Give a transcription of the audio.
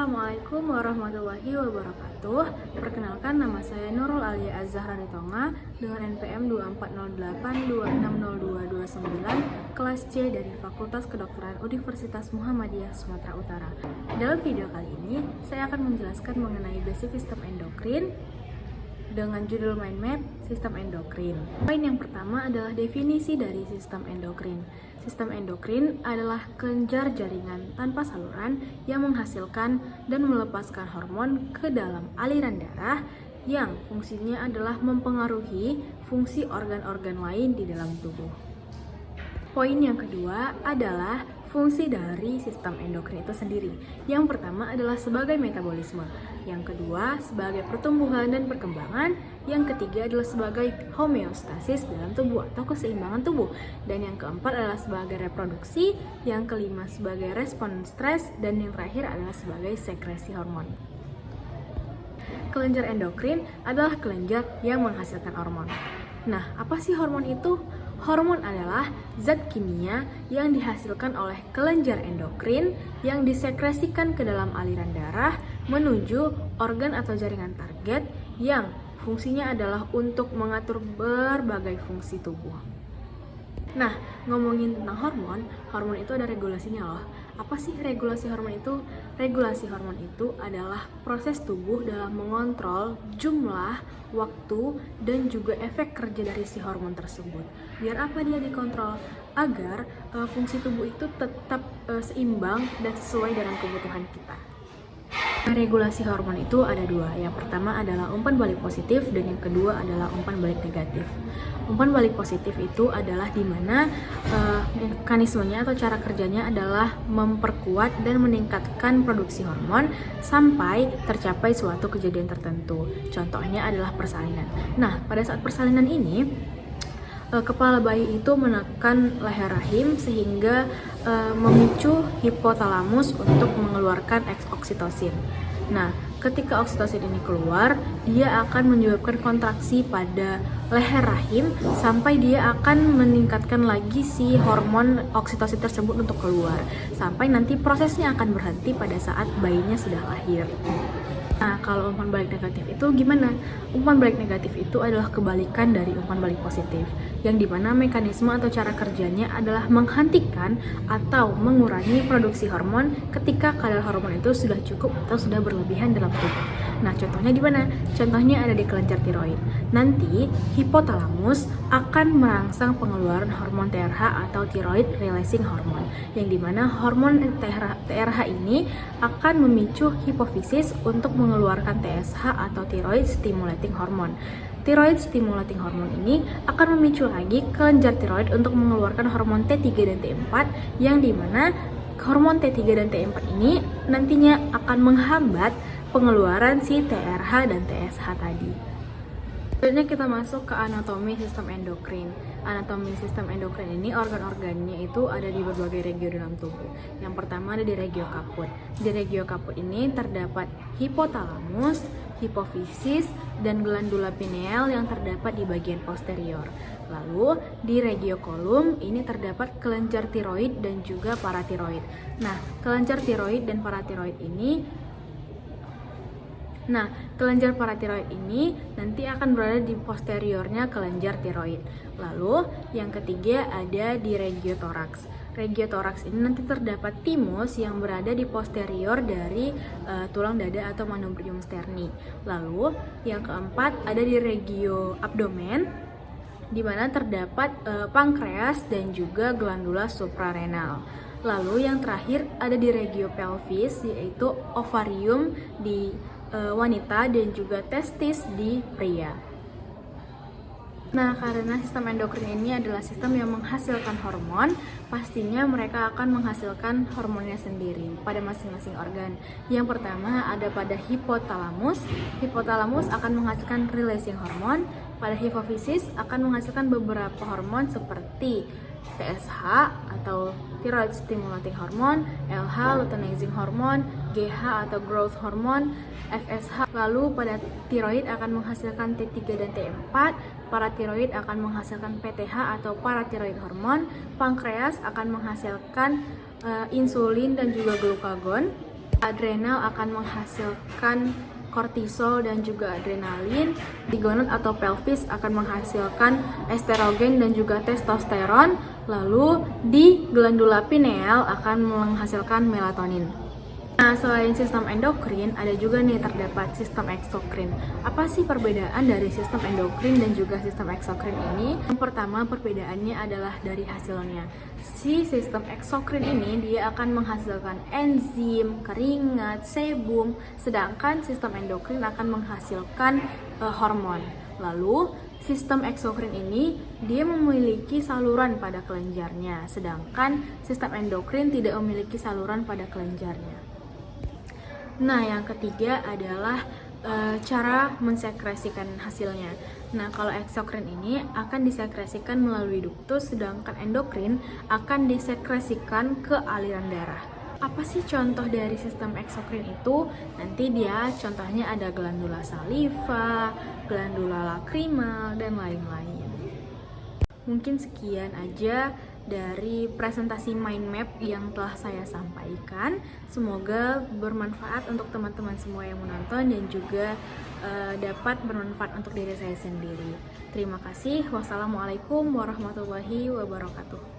Assalamualaikum warahmatullahi wabarakatuh. Perkenalkan, nama saya Nurul Alia Az-Zahra Ritonga dengan NPM 2408260229 kelas C dari Fakultas Kedokteran Universitas Muhammadiyah Sumatera Utara. Dalam video kali ini, saya akan menjelaskan mengenai basic sistem endokrin dengan judul mind map sistem endokrin. Poin yang pertama adalah definisi dari sistem endokrin. Sistem endokrin adalah kelenjar jaringan tanpa saluran yang menghasilkan dan melepaskan hormon ke dalam aliran darah yang fungsinya adalah mempengaruhi fungsi organ-organ lain di dalam tubuh. Poin yang kedua adalah fungsi dari sistem endokrin itu sendiri. Yang pertama adalah sebagai metabolisme, yang kedua sebagai pertumbuhan dan perkembangan, yang ketiga adalah sebagai homeostasis dalam tubuh atau keseimbangan tubuh, dan yang keempat adalah sebagai reproduksi, yang kelima sebagai respon stres, dan yang terakhir adalah sebagai sekresi hormon. Kelenjar endokrin adalah kelenjar yang menghasilkan hormon. Nah, apa sih hormon itu? Hormon adalah zat kimia yang dihasilkan oleh kelenjar endokrin yang disekresikan ke dalam aliran darah menuju organ atau jaringan target yang fungsinya adalah untuk mengatur berbagai fungsi tubuh. Nah, ngomongin tentang hormon, hormon itu ada regulasinya loh. Apa sih regulasi hormon itu? Regulasi hormon itu adalah proses tubuh dalam mengontrol jumlah, waktu, dan juga efek kerja dari si hormon tersebut. Biar apa dia dikontrol? Agar fungsi tubuh itu tetap seimbang dan sesuai dengan kebutuhan kita. Regulasi hormon itu ada dua. Yang pertama adalah umpan balik positif dan yang kedua adalah umpan balik negatif. Umpan balik positif itu adalah di mana mekanismenya atau cara kerjanya adalah memperkuat dan meningkatkan produksi hormon sampai tercapai suatu kejadian tertentu. Contohnya adalah persalinan. Nah, pada saat persalinan ini kepala bayi itu menekan leher rahim sehingga memicu hipotalamus untuk mengeluarkan oksitosin. Nah, ketika oksitosin ini keluar, dia akan menyebabkan kontraksi pada leher rahim sampai dia akan meningkatkan lagi si hormon oksitosin tersebut untuk keluar. Sampai nanti prosesnya akan berhenti pada saat bayinya sudah lahir. Nah, kalau umpan balik negatif itu gimana? Umpan balik negatif itu adalah kebalikan dari umpan balik positif, yang dimana mekanisme atau cara kerjanya adalah menghentikan atau mengurangi produksi hormon ketika kadar hormon itu sudah cukup atau sudah berlebihan dalam tubuh. Nah, contohnya di mana? Contohnya ada di kelenjar tiroid. Nanti hipotalamus akan merangsang pengeluaran hormon TRH atau thyroid releasing hormone, yang dimana hormon TRH ini akan memicu hipofisis untuk mengeluarkan TSH atau thyroid stimulating hormone. Thyroid stimulating hormone ini akan memicu lagi kelenjar tiroid untuk mengeluarkan hormon T3 dan T4, yang dimana hormon T3 dan T4 ini nantinya akan menghambat pengeluaran si TRH dan TSH tadi. Selanjutnya kita masuk ke anatomi sistem endokrin. Anatomi sistem endokrin ini organ-organnya itu ada di berbagai regio dalam tubuh. Yang pertama ada di regio kaput. Di regio kaput ini terdapat hipotalamus, hipofisis, dan glandula pineal yang terdapat di bagian posterior. Lalu di regio kolum ini terdapat kelenjar tiroid dan juga paratiroid. Nah, kelenjar tiroid dan paratiroid ini kelenjar paratiroid ini nanti akan berada di posteriornya kelenjar tiroid. Lalu yang ketiga ada di regio toraks. Regio toraks ini nanti terdapat timus yang berada di posterior dari tulang dada atau manubrium sterni. Lalu yang keempat ada di regio abdomen, di mana terdapat pankreas dan juga glandula suprarenal. Lalu yang terakhir ada di regio pelvis, yaitu ovarium di wanita dan juga testis di pria. Nah, karena sistem endokrin ini adalah sistem yang menghasilkan hormon, pastinya mereka akan menghasilkan hormonnya sendiri pada masing-masing organ. Yang pertama ada pada hipotalamus. Hipotalamus akan menghasilkan releasing hormon. Pada hipofisis akan menghasilkan beberapa hormon seperti TSH atau thyroid stimulating hormone, LH luteinizing hormone, GH atau growth hormone, FSH. Lalu pada tiroid akan menghasilkan T3 dan T4, paratiroid akan menghasilkan PTH atau paratiroid hormone, pankreas akan menghasilkan insulin dan juga glukagon. Adrenal akan menghasilkan kortisol dan juga adrenalin. Di gonad atau pelvis akan menghasilkan estrogen dan juga testosteron. Lalu di glandula pineal akan menghasilkan melatonin. Nah, selain sistem endokrin, ada juga nih terdapat sistem eksokrin. Apa sih perbedaan dari sistem endokrin dan juga sistem eksokrin ini? Yang pertama, perbedaannya adalah dari hasilnya. Si sistem eksokrin ini dia akan menghasilkan enzim, keringat, sebum, sedangkan sistem endokrin akan menghasilkan hormon. Lalu, sistem eksokrin ini dia memiliki saluran pada kelenjarnya, sedangkan sistem endokrin tidak memiliki saluran pada kelenjarnya. Nah, yang ketiga adalah cara mensekresikan hasilnya. Nah, kalau eksokrin ini akan disekresikan melalui duktus, sedangkan endokrin akan disekresikan ke aliran darah. Apa sih contoh dari sistem eksokrin itu? Nanti dia contohnya ada glandula saliva, glandula lakrimal, dan lain-lain. Mungkin sekian aja dari presentasi mind map yang telah saya sampaikan. Semoga bermanfaat untuk teman-teman semua yang menonton dan juga dapat bermanfaat untuk diri saya sendiri. Terima kasih. Wassalamualaikum warahmatullahi wabarakatuh.